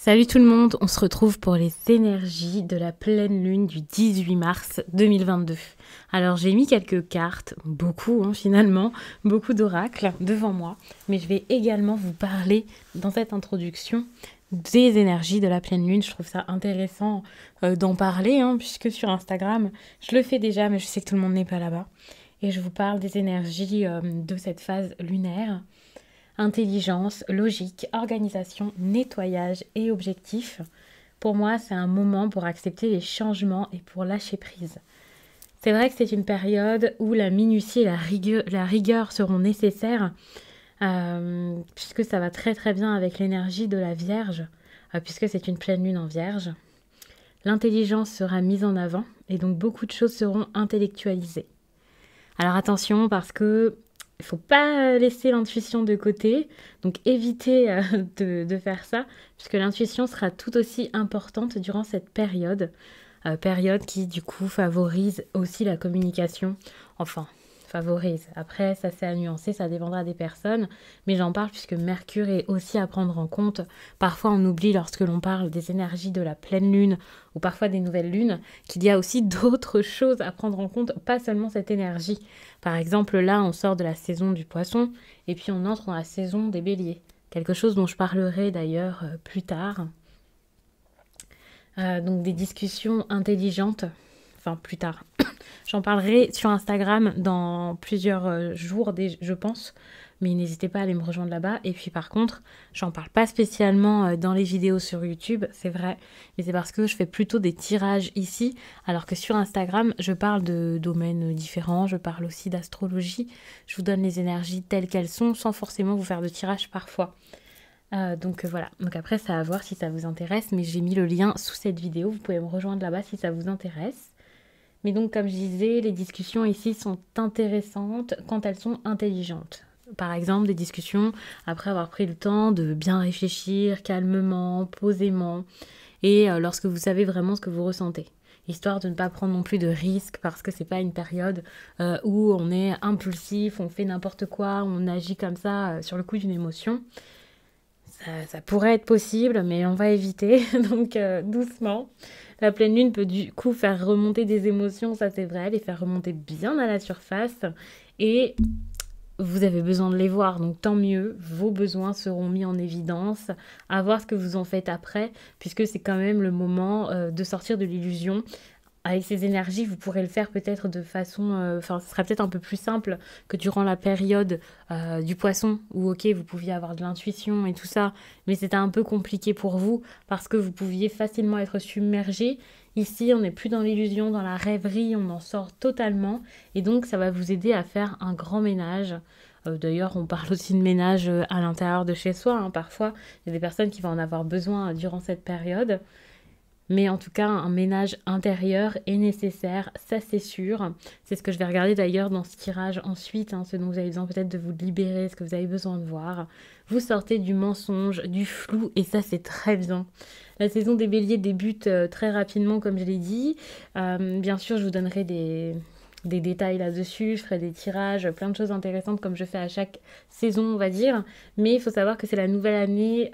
Salut tout le monde, on se retrouve pour les énergies de la pleine lune du 18 mars 2022. Alors j'ai mis quelques cartes, beaucoup finalement, beaucoup d'oracles devant moi, mais je vais également vous parler dans cette introduction des énergies de la pleine lune. Je trouve ça intéressant d'en parler, puisque sur Instagram, je le fais déjà, mais je sais que tout le monde n'est pas là-bas. Et je vous parle des énergies de cette phase lunaire. Intelligence, logique, organisation, nettoyage et objectif. Pour moi, c'est un moment pour accepter les changements et pour lâcher prise. C'est vrai que c'est une période où la minutie et la rigueur seront nécessaires, puisque ça va très très bien avec l'énergie de la Vierge, puisque c'est une pleine lune en Vierge. L'intelligence sera mise en avant et donc beaucoup de choses seront intellectualisées. Alors attention parce que il ne faut pas laisser l'intuition de côté, donc évitez de faire ça, puisque l'intuition sera tout aussi importante durant cette période, période qui du coup favorise aussi la communication, enfin favorise, après ça c'est à nuancer, ça dépendra des personnes, mais j'en parle puisque Mercure est aussi à prendre en compte. Parfois on oublie lorsque l'on parle des énergies de la pleine lune ou parfois des nouvelles lunes qu'il y a aussi d'autres choses à prendre en compte, pas seulement cette énergie. Par exemple là on sort de la saison du poisson et puis on entre dans la saison des béliers, quelque chose dont je parlerai d'ailleurs plus tard. Donc des discussions intelligentes, enfin plus tard. J'en parlerai sur Instagram dans plusieurs jours, je pense, mais n'hésitez pas à aller me rejoindre là-bas. Et puis par contre, j'en parle pas spécialement dans les vidéos sur YouTube, c'est vrai, mais c'est parce que je fais plutôt des tirages ici, alors que sur Instagram, je parle de domaines différents, je parle aussi d'astrologie, je vous donne les énergies telles qu'elles sont, sans forcément vous faire de tirage parfois. Donc voilà, donc après c'est à voir si ça vous intéresse, mais j'ai mis le lien sous cette vidéo, vous pouvez me rejoindre là-bas si ça vous intéresse. Mais donc comme je disais, les discussions ici sont intéressantes quand elles sont intelligentes. Par exemple, des discussions après avoir pris le temps de bien réfléchir calmement, posément, et lorsque vous savez vraiment ce que vous ressentez. Histoire de ne pas prendre non plus de risques parce que c'est pas une période où on est impulsif, on fait n'importe quoi, on agit comme ça sur le coup d'une émotion. Ça pourrait être possible, mais on va éviter, donc doucement. La pleine lune peut du coup faire remonter des émotions, ça c'est vrai, les faire remonter bien à la surface. Et vous avez besoin de les voir, donc tant mieux, vos besoins seront mis en évidence, à voir ce que vous en faites après, puisque c'est quand même le moment de sortir de l'illusion. Avec ces énergies, vous pourrez le faire peut-être de façon... ce sera peut-être un peu plus simple que durant la période du poisson, où ok, vous pouviez avoir de l'intuition et tout ça, mais c'était un peu compliqué pour vous, parce que vous pouviez facilement être submergé. Ici, on n'est plus dans l'illusion, dans la rêverie, on en sort totalement, et donc ça va vous aider à faire un grand ménage. D'ailleurs, on parle aussi de ménage à l'intérieur de chez soi, parfois, il y a des personnes qui vont en avoir besoin durant cette période. Mais en tout cas, un ménage intérieur est nécessaire, ça c'est sûr. C'est ce que je vais regarder d'ailleurs dans ce tirage ensuite, ce dont vous avez besoin peut-être de vous libérer, ce que vous avez besoin de voir. Vous sortez du mensonge, du flou, et ça c'est très bien. La saison des béliers débute très rapidement, comme je l'ai dit. Bien sûr, je vous donnerai des détails là-dessus, je ferai des tirages, plein de choses intéressantes comme je fais à chaque saison, on va dire. Mais il faut savoir que c'est la nouvelle année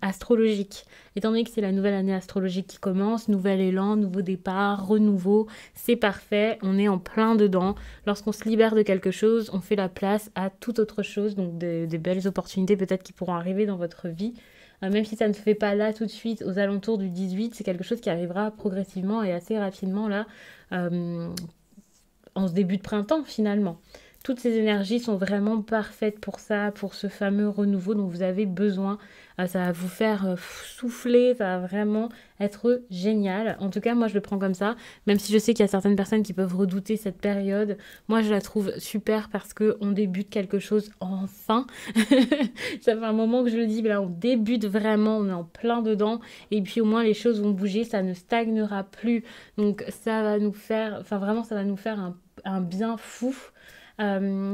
astrologique. Étant donné que c'est la nouvelle année astrologique qui commence, nouvel élan, nouveau départ, renouveau, c'est parfait, on est en plein dedans. Lorsqu'on se libère de quelque chose, on fait la place à toute autre chose, donc des belles opportunités peut-être qui pourront arriver dans votre vie. Même si ça ne se fait pas là tout de suite, aux alentours du 18, c'est quelque chose qui arrivera progressivement et assez rapidement là, en ce début de printemps finalement. Toutes ces énergies sont vraiment parfaites pour ça, pour ce fameux renouveau dont vous avez besoin. Ça va vous faire souffler, ça va vraiment être génial. En tout cas, moi je le prends comme ça, même si je sais qu'il y a certaines personnes qui peuvent redouter cette période. Moi je la trouve super parce qu'on débute quelque chose enfin. Ça fait un moment que je le dis, mais là on débute vraiment, on est en plein dedans. Et puis au moins les choses vont bouger, ça ne stagnera plus. Donc ça va nous faire, vraiment ça va nous faire un bien fou.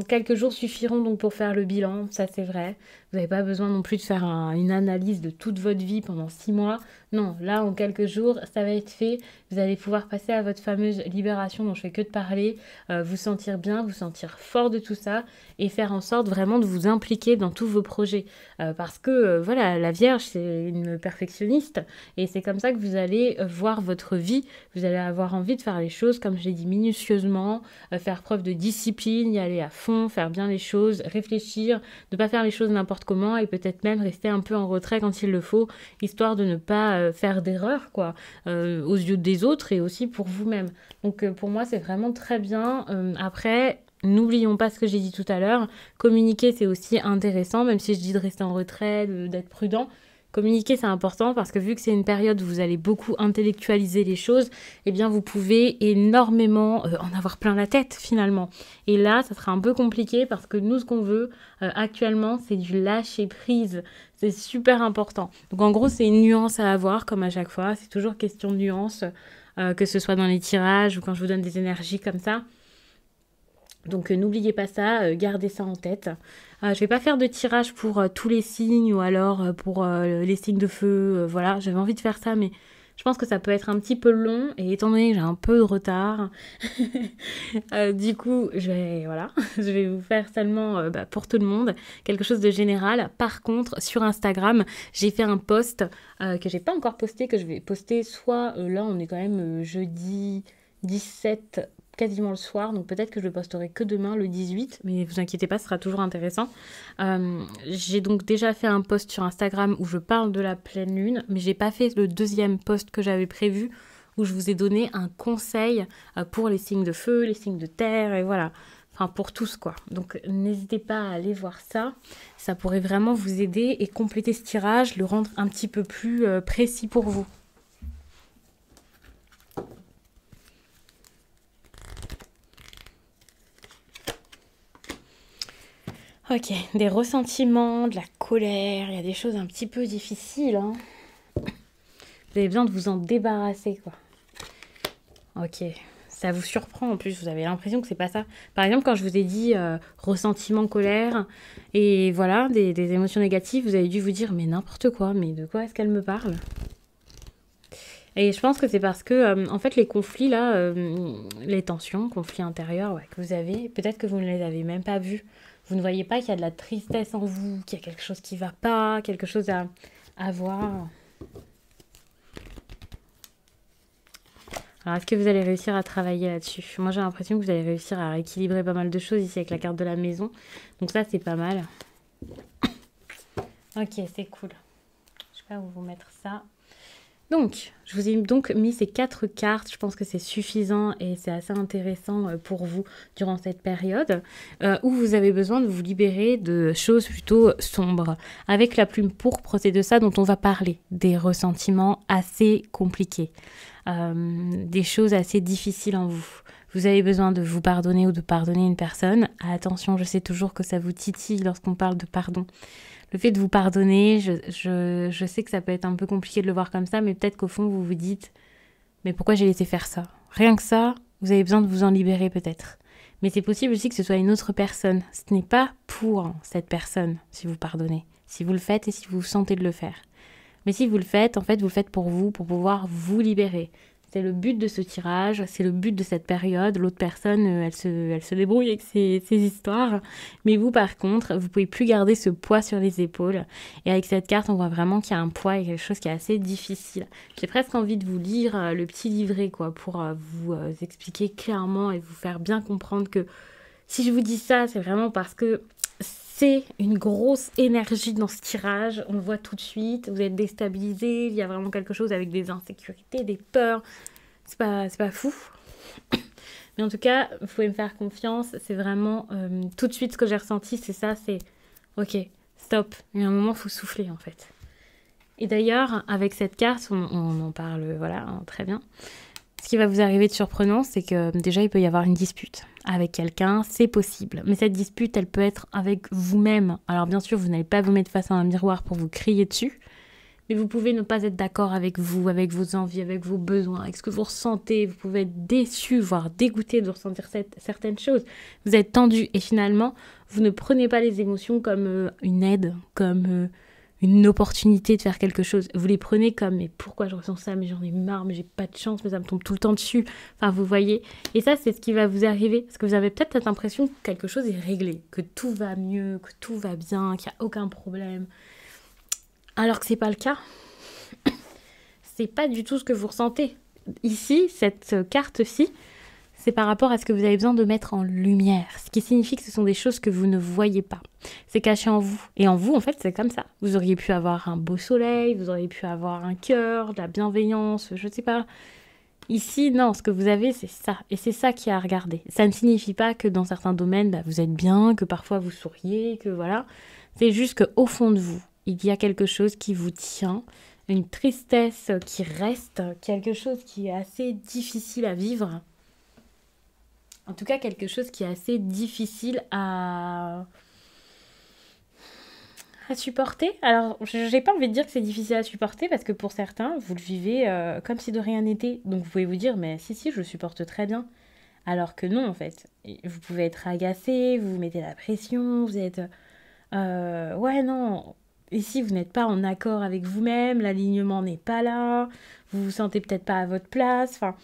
Quelques jours suffiront donc pour faire le bilan, ça c'est vrai. Vous n'avez pas besoin non plus de faire une analyse de toute votre vie pendant 6 mois. Non, là, en quelques jours, ça va être fait. Vous allez pouvoir passer à votre fameuse libération dont je fais que de parler, vous sentir bien, vous sentir fort de tout ça et faire en sorte vraiment de vous impliquer dans tous vos projets. Parce que, voilà, la Vierge, c'est une perfectionniste et c'est comme ça que vous allez voir votre vie. Vous allez avoir envie de faire les choses, comme je l'ai dit, minutieusement, faire preuve de discipline, y aller à fond, faire bien les choses, réfléchir, ne pas faire les choses n'importe comment et peut-être même rester un peu en retrait quand il le faut, histoire de ne pas faire d'erreurs, quoi, aux yeux des autres et aussi pour vous-même. Donc pour moi, c'est vraiment très bien. Après, n'oublions pas ce que j'ai dit tout à l'heure. Communiquer, c'est aussi intéressant, même si je dis de rester en retrait, d'être prudent. Communiquer, c'est important parce que vu que c'est une période où vous allez beaucoup intellectualiser les choses, eh bien, vous pouvez énormément en avoir plein la tête, finalement. Et là, ça sera un peu compliqué parce que nous, ce qu'on veut actuellement, c'est du lâcher prise. C'est super important. Donc, en gros, c'est une nuance à avoir, comme à chaque fois. C'est toujours question de nuance, que ce soit dans les tirages ou quand je vous donne des énergies comme ça. Donc n'oubliez pas ça, gardez ça en tête. Je vais pas faire de tirage pour tous les signes ou alors pour les signes de feu. Voilà, j'avais envie de faire ça, mais je pense que ça peut être un petit peu long. Et étant donné que j'ai un peu de retard, du coup, je vais vous faire seulement pour tout le monde quelque chose de général. Par contre, sur Instagram, j'ai fait un post que j'ai pas encore posté, que je vais poster soit là, on est quand même jeudi 17 quasiment le soir, donc peut-être que je le posterai que demain, le 18, mais vous inquiétez pas, ce sera toujours intéressant. J'ai donc déjà fait un post sur Instagram où je parle de la pleine lune, mais j'ai pas fait le deuxième post que j'avais prévu, où je vous ai donné un conseil pour les signes de feu, les signes de terre, et voilà. Enfin, pour tous, quoi. Donc, n'hésitez pas à aller voir ça. Ça pourrait vraiment vous aider et compléter ce tirage, le rendre un petit peu plus précis pour vous. Ok, des ressentiments, de la colère, il y a des choses un petit peu difficiles. Hein. Vous avez besoin de vous en débarrasser, quoi. Ok, ça vous surprend en plus, vous avez l'impression que c'est pas ça. Par exemple, quand je vous ai dit ressentiment, colère, et voilà, des émotions négatives, vous avez dû vous dire, mais n'importe quoi, mais de quoi est-ce qu'elle me parle ? Et je pense que c'est parce que, en fait, les conflits, là, les tensions, conflits intérieurs que vous avez, peut-être que vous ne les avez même pas vus. Vous ne voyez pas qu'il y a de la tristesse en vous, qu'il y a quelque chose qui ne va pas, quelque chose à voir. Alors, est-ce que vous allez réussir à travailler là-dessus ? Moi, j'ai l'impression que vous allez réussir à équilibrer pas mal de choses ici avec la carte de la maison. Donc ça, c'est pas mal. Ok, c'est cool. Je sais pas où vous mettre ça. Donc, je vous ai donc mis ces 4 cartes. Je pense que c'est suffisant et c'est assez intéressant pour vous durant cette période où vous avez besoin de vous libérer de choses plutôt sombres. Avec la plume pourpre, c'est de ça dont on va parler. Des ressentiments assez compliqués. Des choses assez difficiles en vous. Vous avez besoin de vous pardonner ou de pardonner une personne. Attention, je sais toujours que ça vous titille lorsqu'on parle de pardon. Le fait de vous pardonner, je sais que ça peut être un peu compliqué de le voir comme ça, mais peut-être qu'au fond, vous vous dites « Mais pourquoi j'ai laissé faire ça ?» Rien que ça, vous avez besoin de vous en libérer peut-être. Mais c'est possible aussi que ce soit une autre personne. Ce n'est pas pour cette personne, si vous pardonnez. Si vous le faites et si vous sentez de le faire. Mais si vous le faites, en fait, vous le faites pour vous, pour pouvoir vous libérer. C'est le but de ce tirage, c'est le but de cette période. L'autre personne, elle se débrouille avec ses histoires. Mais vous, par contre, vous pouvez plus garder ce poids sur les épaules. Et avec cette carte, on voit vraiment qu'il y a un poids et quelque chose qui est assez difficile. J'ai presque envie de vous lire le petit livret, quoi, pour vous expliquer clairement et vous faire bien comprendre que si je vous dis ça, c'est vraiment parce que c'est une grosse énergie dans ce tirage, on le voit tout de suite, vous êtes déstabilisé, il y a vraiment quelque chose avec des insécurités, des peurs, c'est pas fou. Mais en tout cas, vous pouvez me faire confiance, c'est vraiment tout de suite ce que j'ai ressenti, c'est ça, c'est ok, stop, il y a un moment, il faut souffler en fait. Et d'ailleurs, avec cette carte, on en parle, voilà, très bien. Ce qui va vous arriver de surprenant, c'est que déjà, il peut y avoir une dispute avec quelqu'un, c'est possible. Mais cette dispute, elle peut être avec vous-même. Alors bien sûr, vous n'allez pas vous mettre face à un miroir pour vous crier dessus, mais vous pouvez ne pas être d'accord avec vous, avec vos envies, avec vos besoins, avec ce que vous ressentez. Vous pouvez être déçu, voire dégoûté de ressentir certaines choses. Vous êtes tendu et finalement, Vous ne prenez pas les émotions comme une aide, comme une opportunité de faire quelque chose. Vous les prenez comme, mais pourquoi je ressens ça, mais j'en ai marre, mais j'ai pas de chance, mais ça me tombe tout le temps dessus. Enfin, vous voyez. Et ça, c'est ce qui va vous arriver. Parce que vous avez peut-être cette impression que quelque chose est réglé, que tout va mieux, que tout va bien, qu'il n'y a aucun problème. Alors que c'est pas le cas. C'est pas du tout ce que vous ressentez. Ici, cette carte-ci, c'est par rapport à ce que vous avez besoin de mettre en lumière. Ce qui signifie que ce sont des choses que vous ne voyez pas. C'est caché en vous. Et en vous, en fait, c'est comme ça. Vous auriez pu avoir un beau soleil, vous auriez pu avoir un cœur, de la bienveillance, je ne sais pas. Ici, non, ce que vous avez, c'est ça. Et c'est ça qui est à regarder. Ça ne signifie pas que dans certains domaines, vous êtes bien, que parfois vous souriez, que voilà. C'est juste qu'au fond de vous, il y a quelque chose qui vous tient, une tristesse qui reste, quelque chose qui est assez difficile à vivre. En tout cas, quelque chose qui est assez difficile à supporter. Alors, j'ai pas envie de dire que c'est difficile à supporter parce que pour certains, vous le vivez comme si de rien n'était. Donc, vous pouvez vous dire, mais si, je supporte très bien. Alors que non, en fait. Vous pouvez être agacé, vous mettez la pression, vous êtes... ouais, non. Ici, vous n'êtes pas en accord avec vous-même, l'alignement n'est pas là, vous vous sentez peut-être pas à votre place, enfin...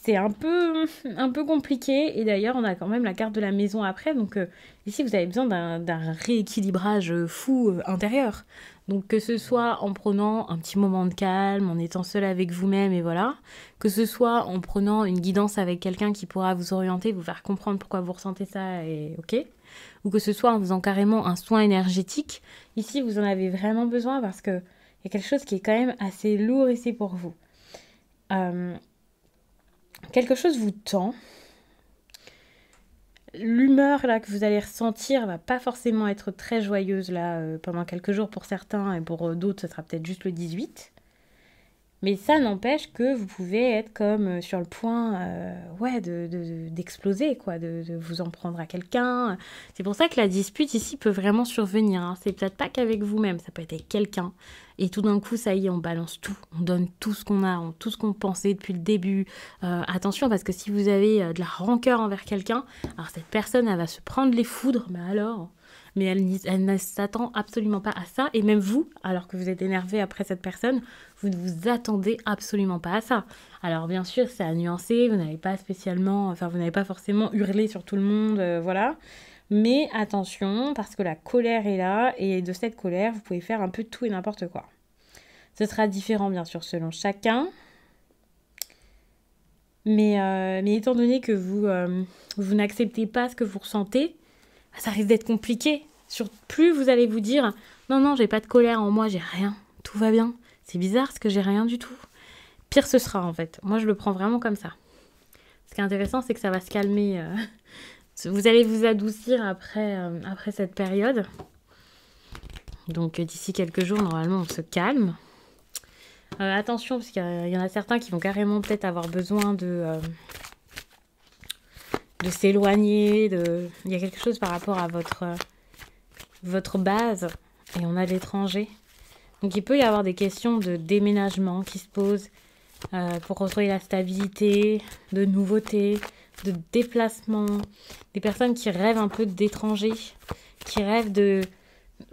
C'est un peu compliqué. Et d'ailleurs, on a quand même la carte de la maison après. Donc ici, vous avez besoin d'un rééquilibrage fou intérieur. Donc que ce soit en prenant un petit moment de calme, en étant seul avec vous-même et voilà. Que ce soit en prenant une guidance avec quelqu'un qui pourra vous orienter, vous faire comprendre pourquoi vous ressentez ça et ok. Ou que ce soit en faisant carrément un soin énergétique. Ici, vous en avez vraiment besoin parce qu'il y a quelque chose qui est quand même assez lourd ici pour vous. Quelque chose vous tend. L'humeur là que vous allez ressentir va pas forcément être très joyeuse là pendant quelques jours pour certains et pour d'autres ce sera peut-être juste le 18. Mais ça n'empêche que vous pouvez être comme sur le point d'exploser, quoi, de vous en prendre à quelqu'un. C'est pour ça que la dispute ici peut vraiment survenir. Hein. C'est peut-être pas qu'avec vous-même, ça peut être avec quelqu'un. Et tout d'un coup, ça y est, on balance tout. On donne tout ce qu'on a, tout ce qu'on pensait depuis le début. Attention, parce que si vous avez de la rancœur envers quelqu'un, alors cette personne, elle va se prendre les foudres, mais alors... Mais elle ne s'attend absolument pas à ça. Et même vous, alors que vous êtes énervé après cette personne, vous ne vous attendez absolument pas à ça. Alors bien sûr, c'est à nuancer, vous n'avez pas spécialement, enfin vous n'avez pas forcément hurlé sur tout le monde, voilà. Mais attention, parce que la colère est là, et de cette colère, vous pouvez faire un peu tout et n'importe quoi. Ce sera différent, bien sûr, selon chacun. Mais étant donné que vous n'acceptez pas ce que vous ressentez, ça risque d'être compliqué. Plus vous allez vous dire non, j'ai pas de colère en moi, j'ai rien, tout va bien. C'est bizarre parce que j'ai rien du tout. Pire ce sera en fait. Moi je le prends vraiment comme ça. Ce qui est intéressant, c'est que ça va se calmer. Vous allez vous adoucir après cette période. Donc d'ici quelques jours, normalement, on se calme. Attention, parce qu'il y en a certains qui vont carrément peut-être avoir besoin de s'éloigner. Il y a quelque chose par rapport à votre base. Et on a l'étranger. Donc il peut y avoir des questions de déménagement qui se posent pour retrouver la stabilité, de nouveautés, de déplacement. Des personnes qui rêvent un peu d'étrangers, qui rêvent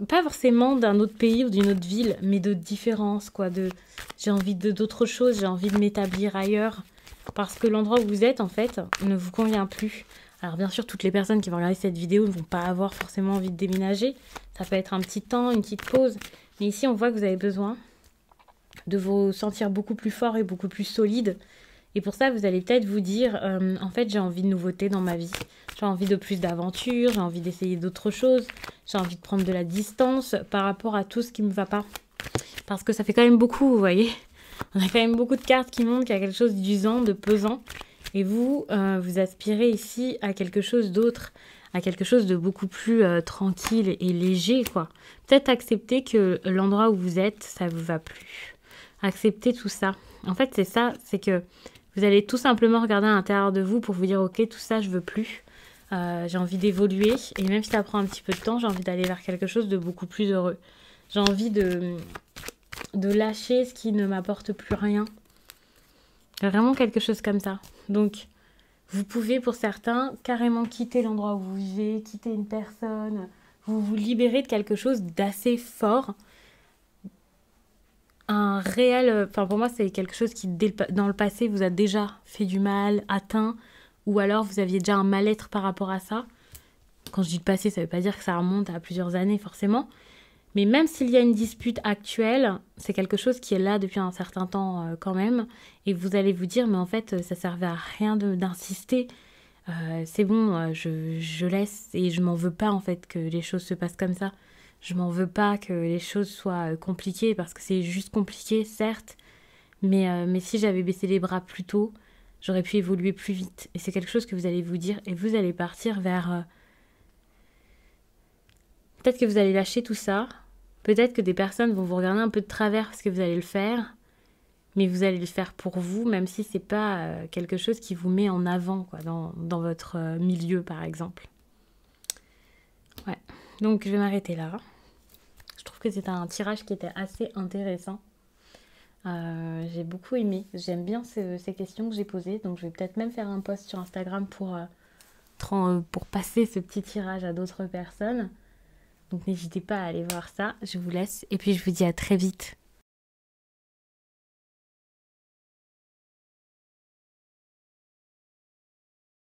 pas forcément d'un autre pays ou d'une autre ville, mais de différence, quoi. J'ai envie d'autre chose, j'ai envie de m'établir ailleurs. Parce que l'endroit où vous êtes, en fait, ne vous convient plus. Alors bien sûr, toutes les personnes qui vont regarder cette vidéo ne vont pas avoir forcément envie de déménager. Ça peut être un petit temps, une petite pause. Mais ici, on voit que vous avez besoin de vous sentir beaucoup plus fort et beaucoup plus solide. Et pour ça, vous allez peut-être vous dire, en fait, j'ai envie de nouveautés dans ma vie. J'ai envie de plus d'aventures, j'ai envie d'essayer d'autres choses. J'ai envie de prendre de la distance par rapport à tout ce qui ne me va pas. Parce que ça fait quand même beaucoup, vous voyez. On a quand même beaucoup de cartes qui montrent qu'il y a quelque chose d'usant, de pesant. Et vous, vous aspirez ici à quelque chose d'autre, à quelque chose de beaucoup plus tranquille et léger, quoi. Peut-être accepter que l'endroit où vous êtes, ça ne vous va plus. Accepter tout ça. En fait, c'est ça, c'est que vous allez tout simplement regarder à l'intérieur de vous pour vous dire, ok, tout ça, je veux plus. J'ai envie d'évoluer. Et même si ça prend un petit peu de temps, j'ai envie d'aller vers quelque chose de beaucoup plus heureux. J'ai envie de lâcher ce qui ne m'apporte plus rien. Vraiment quelque chose comme ça. Donc, Vous pouvez, pour certains, carrément quitter l'endroit où vous vivez, quitter une personne, vous vous libérez de quelque chose d'assez fort. Un réel... Enfin, pour moi, c'est quelque chose qui, dans le passé, vous a déjà fait du mal, atteint, ou alors vous aviez déjà un mal-être par rapport à ça. Quand je dis le passé, ça ne veut pas dire que ça remonte à plusieurs années, forcément. Mais même s'il y a une dispute actuelle, c'est quelque chose qui est là depuis un certain temps quand même. Et vous allez vous dire, mais en fait, ça servait à rien d'insister. C'est bon, je laisse et je m'en veux pas en fait que les choses se passent comme ça. Je m'en veux pas que les choses soient compliquées parce que c'est juste compliqué, certes. Mais si j'avais baissé les bras plus tôt, j'aurais pu évoluer plus vite. Et c'est quelque chose que vous allez vous dire et vous allez partir vers... peut-être que vous allez lâcher tout ça. Peut-être que des personnes vont vous regarder un peu de travers parce que vous allez le faire. Mais vous allez le faire pour vous, même si c'est pas quelque chose qui vous met en avant quoi, dans votre milieu, par exemple. Ouais. Donc, je vais m'arrêter là. Je trouve que c'est un tirage qui était assez intéressant. J'ai beaucoup aimé. J'aime bien ces questions que j'ai posées. Donc, je vais peut-être même faire un post sur Instagram pour passer ce petit tirage à d'autres personnes. Donc, n'hésitez pas à aller voir ça. Je vous laisse. Et puis, je vous dis à très vite.